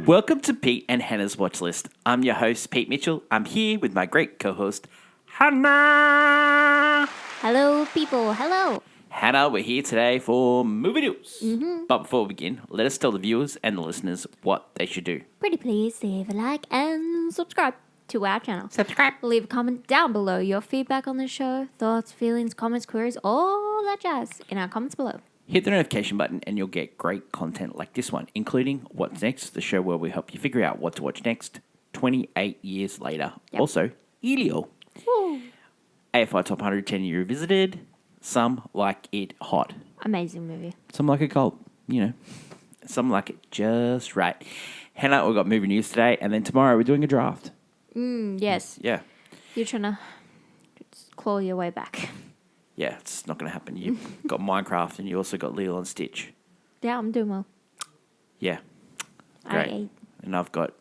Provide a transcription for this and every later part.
Welcome to Pete and Hannah's Watchlist. I'm your host, Pete Mitchell. I'm here with my great co-host, Hannah. Hello, people. Hello. Hannah, we're here today for movie news. But before we begin, let us tell the viewers and the listeners what they should do. Pretty please leave a like and subscribe to our channel. Subscribe. Leave a comment down below your feedback on the show, thoughts, feelings, comments, queries, all that jazz in our comments below. Hit the notification button and you'll get great content like this one, including What's Next, the show where we help you figure out what to watch next 28 years later. Yep. Also, Elio. Woo. AFI Top 100 10 Year Revisited. Some like it hot. Amazing movie. Some like it cold. You know, some like it just right. Hannah, we've got movie news today, and then tomorrow we're doing a draft. Yes. Yeah. You're trying to just claw your way back. Yeah, it's not going to happen. You've got Minecraft and you also got Lilo and Stitch. Yeah, I'm doing well. Yeah. Great. And I've got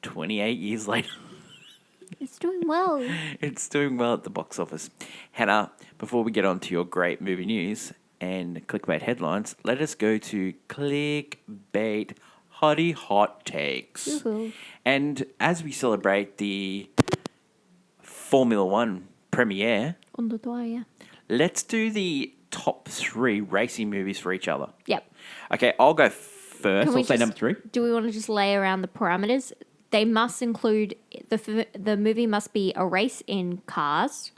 28 years later. It's doing well. It's doing well at the box office. Hannah, before we get on to your great movie news and clickbait headlines, let us go to clickbait hottie hot takes. Woohoo. And as we celebrate the Formula One premiere, On the door, yeah. let's do the top 3 racing movies for each other. Yep. Okay, I'll go first. I'll say number 3. Do we want to just lay around the parameters? They must include, the movie must be a race in cars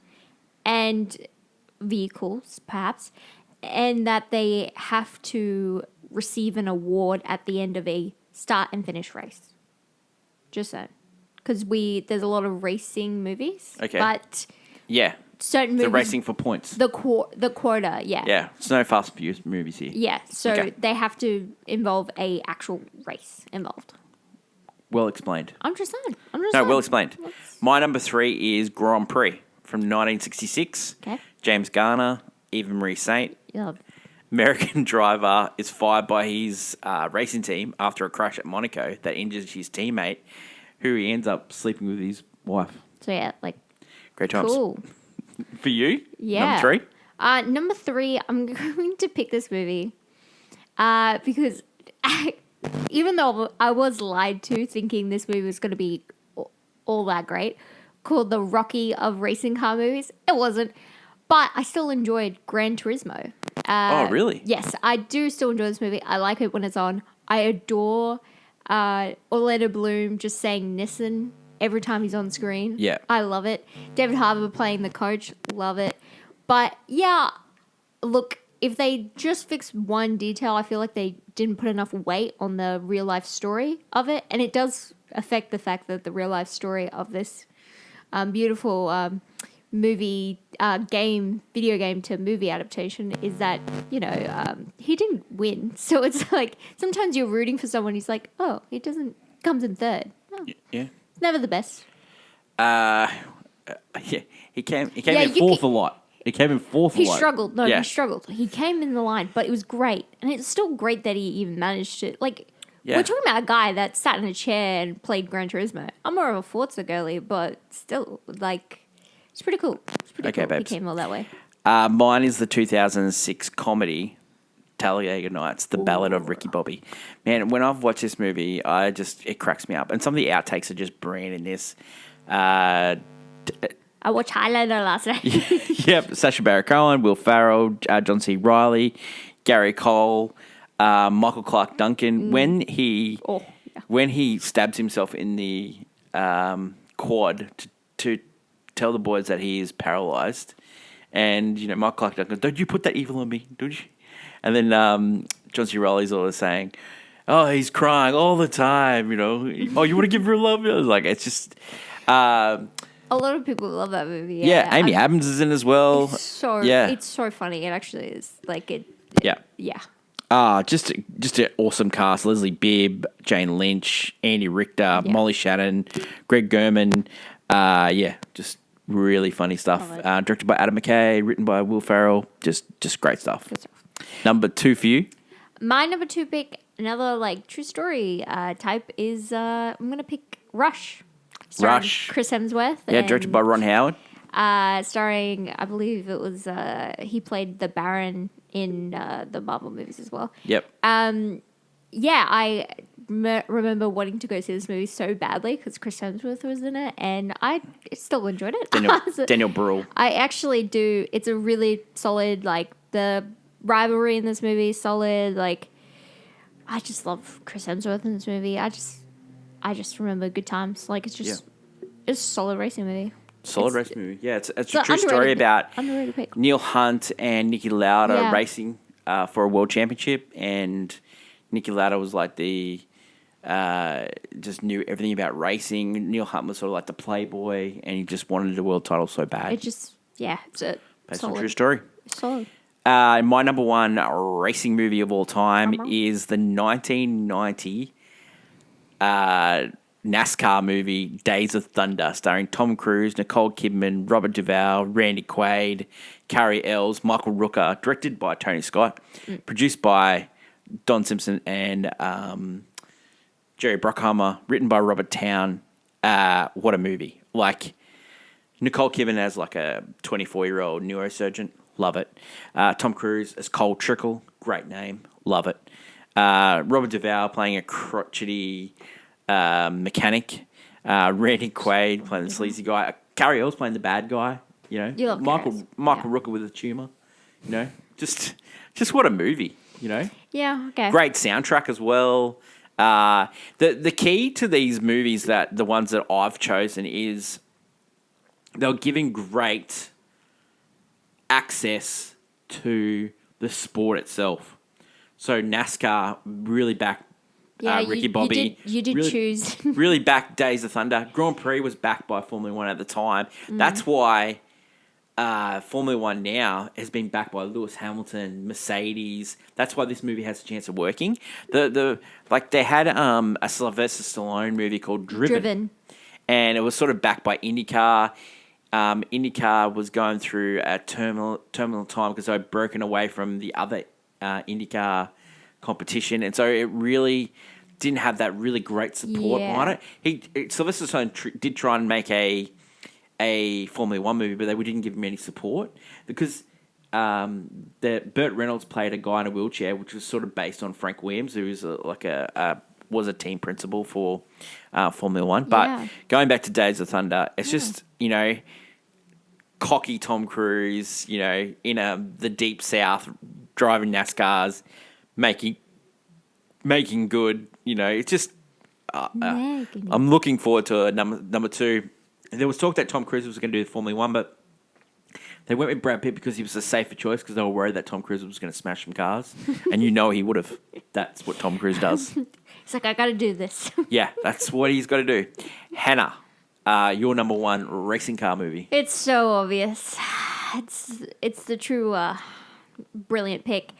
and vehicles, perhaps, and that they have to receive an award at the end of a start and finish race. Just so. Because there's a lot of racing movies. Okay. But Yeah. certain movies... The racing for points. The quota, yeah. Yeah. There's no Fast and Furious movies here. Yeah, so Okay. they have to involve a actual race involved. Well explained. I'm just saying. No, well explained. My number 3 is Grand Prix from 1966. Okay. James Garner, Eva Marie Saint. Yeah. American driver is fired by his racing team after a crash at Monaco that injures his teammate, who he ends up sleeping with his wife. So yeah, like, Great times. cool. For you? Yeah. Number 3? Number 3, I'm going to pick this movie because even though I was lied to thinking this movie was going to be all that great, called the Rocky of racing car movies, it wasn't. But I still enjoyed Gran Turismo. Oh, really? Yes, I do still enjoy this movie. I like it when it's on. I adore Orlando Bloom just saying Nissan every time he's on screen. Yeah. I love it. David Harbour playing the coach, love it. But yeah, look, if they just fixed one detail, I feel like they didn't put enough weight on the real life story of it. And it does affect the fact that the real life story of this beautiful movie, video game to movie adaptation is that, he didn't win. So it's like sometimes you're rooting for someone who's like, oh, he comes in third. Oh, Yeah. it's never the best. Yeah. He came in fourth a lot. He came in fourth a He lot. struggled. No, Yeah. he struggled. He came in the line, but it was great. And it's still great that he even managed to, Yeah. we're talking about a guy that sat in a chair and played Gran Turismo. I'm more of a Forza girly, but still, it's pretty cool. It's pretty Okay, cool. babes. He came all that way. Mine is the 2006 comedy Talladega Nights, The Ballad of Ricky Bobby. Man, when I've watched this movie, it cracks me up. And some of the outtakes are just brilliant in this. I watched Highlander last night. Yep, Sacha Baron Cohen, Will Ferrell, John C. Reilly, Gary Cole, Michael Clark Duncan. When he stabs himself in the quad to tell the boys that he is paralyzed, and Michael Clark Duncan, don't you put that evil on me, don't you? And then John C. Reilly's always saying, "Oh, he's crying all the time," Oh, you want to give her love? It's just. A lot of people love that movie. Yeah, Amy Adams is in as well. It's so funny. It actually is. Yeah. Just an awesome cast. Leslie Bibb, Jane Lynch, Andy Richter, Molly Shannon, Greg German. Just really funny stuff. Directed by Adam McKay, written by Will Ferrell. Just great stuff. Good stuff. Number 2 for you? My number 2 pick, another true story type, is I'm going to pick Rush. Starring Rush. Chris Hemsworth. Yeah, directed by Ron Howard. Starring, I believe it was, he played the Baron in the Marvel movies as well. Yep. I remember wanting to go see this movie so badly because Chris Hemsworth was in it, and I still enjoyed it. Daniel Bruhl. I actually do. It's a really solid, like, the rivalry in this movie is solid. Like, I just love Chris Hemsworth in this movie. I just remember good times. Like, it's a solid racing movie. Solid racing movie. Yeah, it's a true story about Neil Hunt and Niki Lauda racing for a world championship, and Niki Lauda was like the just knew everything about racing. Neil Hunt was sort of like the playboy, and he just wanted the world title so bad. It's a based on a true story. Solid. My number one racing movie of all time is the 1990 NASCAR movie Days of Thunder, starring Tom Cruise, Nicole Kidman, Robert Duvall, Randy Quaid, Carrie Ells, Michael Rooker, directed by Tony Scott, produced by Don Simpson and Jerry Bruckheimer, written by Robert Towne. What a movie. Like, Nicole Kidman as like a 24-year-old neurosurgeon. Love it. Tom Cruise as Cole Trickle. Great name. Love it. Robert Duvall playing a crotchety mechanic. Randy Quaid playing the sleazy guy. Carrie Ells playing the bad guy. You know, you love Michael Rooker with a tumor. You know, just what a movie. You know. Yeah. Okay. Great soundtrack as well. The key to these movies, that the ones that I've chosen, is they're giving great access to the sport itself. So NASCAR really backed Ricky Bobby. You did really, choose. really backed Days of Thunder. Grand Prix was backed by Formula One at the time. That's why Formula One now has been backed by Lewis Hamilton, Mercedes. That's why this movie has a chance of working. They had a Sylvester Stallone movie called Driven. And it was sort of backed by IndyCar. IndyCar was going through a terminal time because they had broken away from the other IndyCar competition, and so it really didn't have that really great support behind it. Sylvester Stallone did try and make a Formula One movie, but they didn't give him any support because Burt Reynolds played a guy in a wheelchair, which was sort of based on Frank Williams, who is was a team principal for Formula One. But going back to Days of Thunder, it's just, you know, cocky Tom Cruise, you know, in the deep south, driving NASCARs, making good, you know. It's just I'm looking forward to number two. There was talk that Tom Cruise was going to do Formula One, but they went with Brad Pitt because he was a safer choice because they were worried that Tom Cruise was going to smash some cars. And you know he would have. That's what Tom Cruise does. He's like, I got to do this. Yeah, that's what he's got to do. Hannah, your number one racing car movie. It's so obvious. It's the true brilliant pick.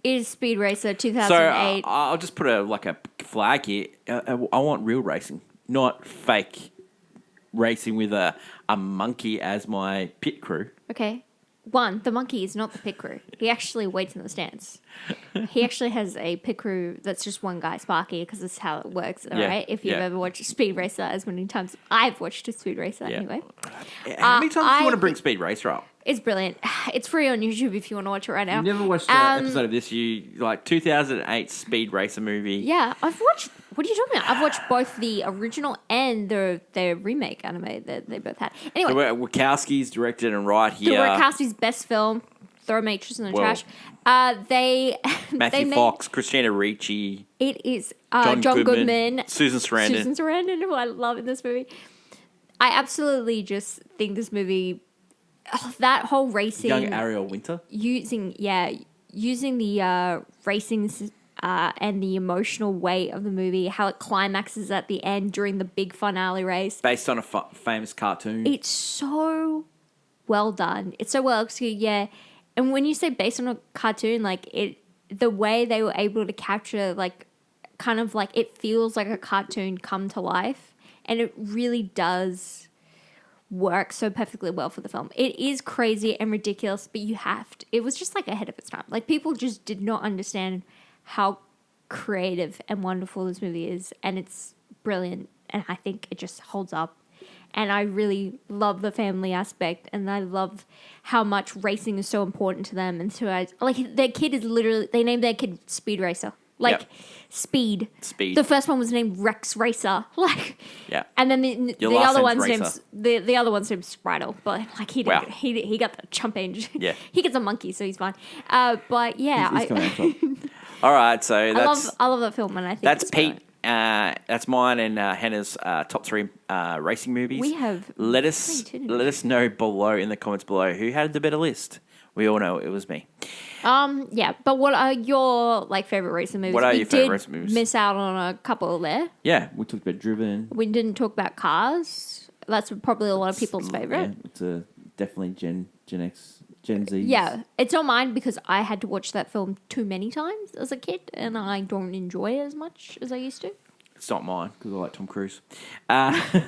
It is Speed Racer 2008. So I'll just put a flag here. I want real racing, not fake racing with a monkey as my pit crew. Okay. One, the monkey is not the pit crew. He actually waits in the stands. He actually has a pit crew that's just one guy, Sparky, because this is how it works, all right? If you've ever watched Speed Racer, as many times I've watched a Speed Racer anyway. How many times do you want to bring Speed Racer up? It's brilliant. It's free on YouTube if you want to watch it right now. You never watched an episode of this, 2008 Speed Racer movie. Yeah, I've watched... What are you talking about? I've watched both the original and the remake anime that they both had. Anyway. The Wachowskis directed and right here. The Wachowskis' best film, throw Matrix in the trash. Matthew Fox, Christina Ricci. It is John Goodman. Susan Sarandon, who I love in this movie. I absolutely just think this movie... that whole racing... Young Ariel Winter. Using the racing... and the emotional weight of the movie, how it climaxes at the end during the big finale race. Based on a famous cartoon. It's so well done. It's so well executed, yeah. And when you say based on a cartoon, the way they were able to capture, kind of it feels like a cartoon come to life. And it really does work so perfectly well for the film. It is crazy and ridiculous, but it was just ahead of its time. People just did not understand how creative and wonderful this movie is, and it's brilliant, and I think it just holds up. And I really love the family aspect, and I love how much racing is so important to them. And so their kid is literally, they named their kid Speed Racer. Like Yep. Speed. Speed. The first one was named Rex Racer. Like, Yeah. and then the last other name's one's named Racer. the other one's named Spritle. But like he Wow. didn't, he got the chump age. Yeah. He gets a monkey, so he's fine. But yeah, He's coming out top. All right, so that's I love that film, and I think that's it's Pete. brilliant. That's mine and Hannah's top 3 racing movies. We have let us 3 too. let us know below in the comments below who had the better list. We all know it was me. Yeah, but what are your like favorite racing movies? What are We your favourite did racing movies? Miss out on a couple there. Yeah, We talked about Driven. We didn't talk about Cars. That's probably a lot of people's favorite. Yeah, it's a definitely Gen X, Gen Z. Yeah, it's not mine because I had to watch that film too many times as a kid, and I don't enjoy it as much as I used to. it's not mine because I like Tom Cruise. Let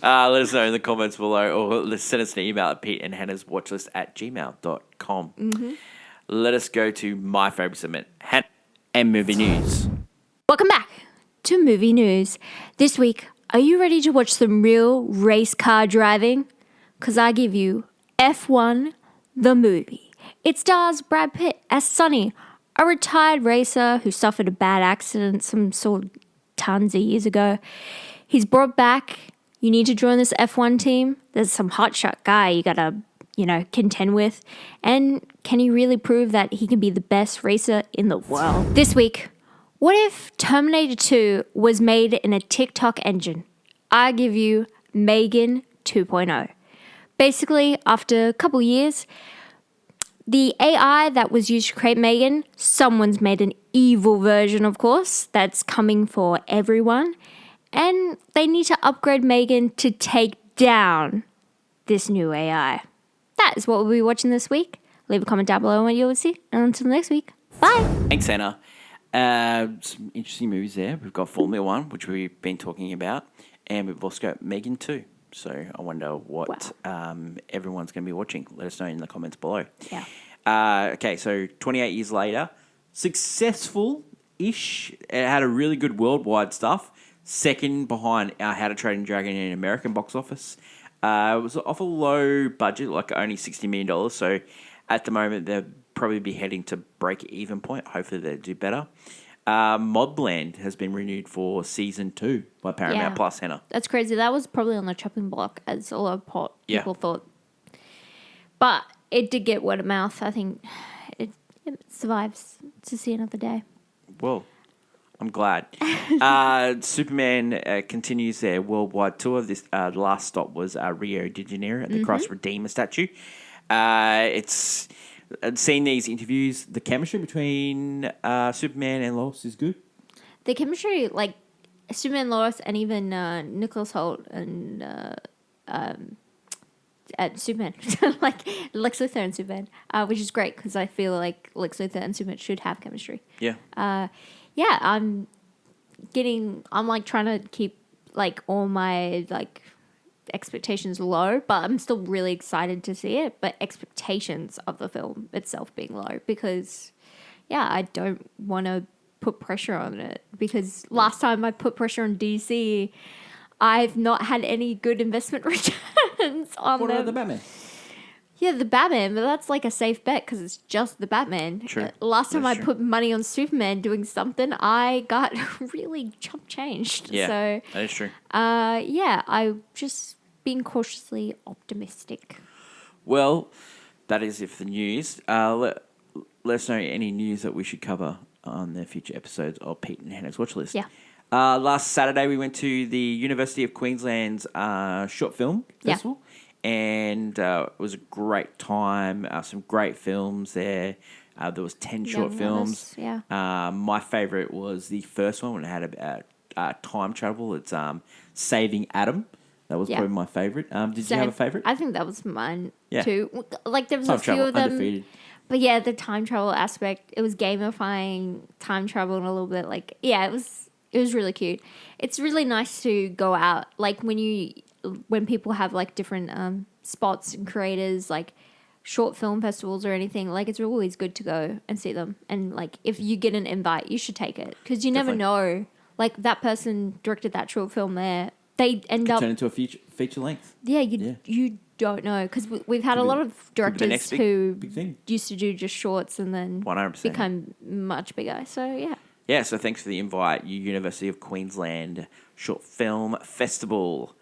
us know in the comments below, or send us an email at Pete and Hannah's Watchlist at gmail.com. Mm-hmm. Let us go to my favourite segment, Hannah and movie news. Welcome back to Movie News. This week, are you ready to watch some real race car driving? Because I give you F1, the movie. It stars Brad Pitt as Sonny, a retired racer who suffered a bad accident some sort of tons of years ago. He's brought back. You need to join this F1 team. There's some hotshot guy you gotta, contend with. And can he really prove that he can be the best racer in the world? This week, what if Terminator 2 was made in a TikTok engine? I give you Megan 2.0. Basically, after a couple years, the AI that was used to create Megan, someone's made an evil version, of course, that's coming for everyone. And they need to upgrade Megan to take down this new AI. That is what we'll be watching this week. Leave a comment down below on what you will see. And until next week, bye. Thanks, Hannah. Some interesting movies there. We've got Formula 1, which we've been talking about, and we've also got Megan 2. So I wonder what everyone's going to be watching. Let us know in the comments below. Yeah. Okay, so 28 years later, successful-ish. It had a really good worldwide stuff. Second behind How to Train Your Dragon in American box office. It was off a low budget, like only $60 million. So at the moment, they'll probably be heading to break-even point. Hopefully they'll do better. Mobland has been renewed for season 2 by Paramount Plus, Hannah. That's crazy. That was probably on the chopping block, as a lot of people Yeah. thought. But it did get word of mouth. I think it survives to see another day. Well, I'm glad. Superman continues their worldwide tour. This last stop was Rio de Janeiro at the Christ Redeemer statue. It's seen these interviews. The chemistry between Superman and Lois is good. The chemistry, like Superman, Lois, and even Nicholas Hoult and Superman, like Lex Luthor and Superman, which is great because I feel like Lex Luthor and Superman should have chemistry. Yeah. I'm like trying to keep like all my like expectations low, but I'm still really excited to see it. But expectations of the film itself being low because, I don't want to put pressure on it because last time I put pressure on DC, I've not had any good investment returns on What them. about the Batman? Yeah, the Batman, but that's like a safe bet because it's just the Batman. True. Last time That's I true. put money on Superman doing something, I got really chump changed. Yeah, So, that is true. I'm just being cautiously optimistic. Well, that is it for the news. Let us know any news that we should cover on the future episodes of Pete and Hannah's Watchlist. Yeah. Last Saturday, we went to the University of Queensland's Short Film Festival. And it was a great time. Some great films there. There was 10 short films. Yeah. My favourite was the first one when it had about time travel. It's Saving Adam. That was probably my favourite. Did you have a favourite? I think that was mine Yeah. too. Like there was Time a few travel, of them. undefeated. But yeah, the time travel aspect, it was gamifying time travel and a little bit like, it was really cute. It's really nice to go out, like when people have like different spots and creators, like short film festivals or anything, like it's always good to go and see them. And like if you get an invite, you should take it because you never know. Like that person directed that short film there, they end up Turn into a feature length. you don't know because we've had a lot of directors next who big thing. used to do just shorts and then 100%. become much bigger. So yeah. Yeah, so thanks for the invite, University of Queensland Short Film Festival.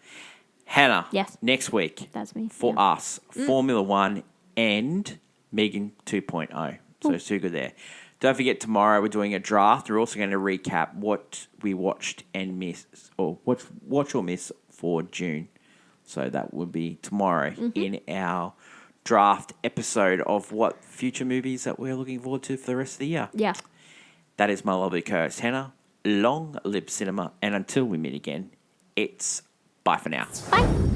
Hannah, Yes. next week That's me. for Yeah. us, Formula One and Megan 2.0. So it's too good there. Don't forget, tomorrow we're doing a draft. We're also going to recap what we watched and missed, or watch or miss for June. So that would be tomorrow in our draft episode of what future movies that we're looking forward to for the rest of the year. Yeah. That is my lovely co-host, Hannah. Long live cinema. And until we meet again, it's bye for now. Bye.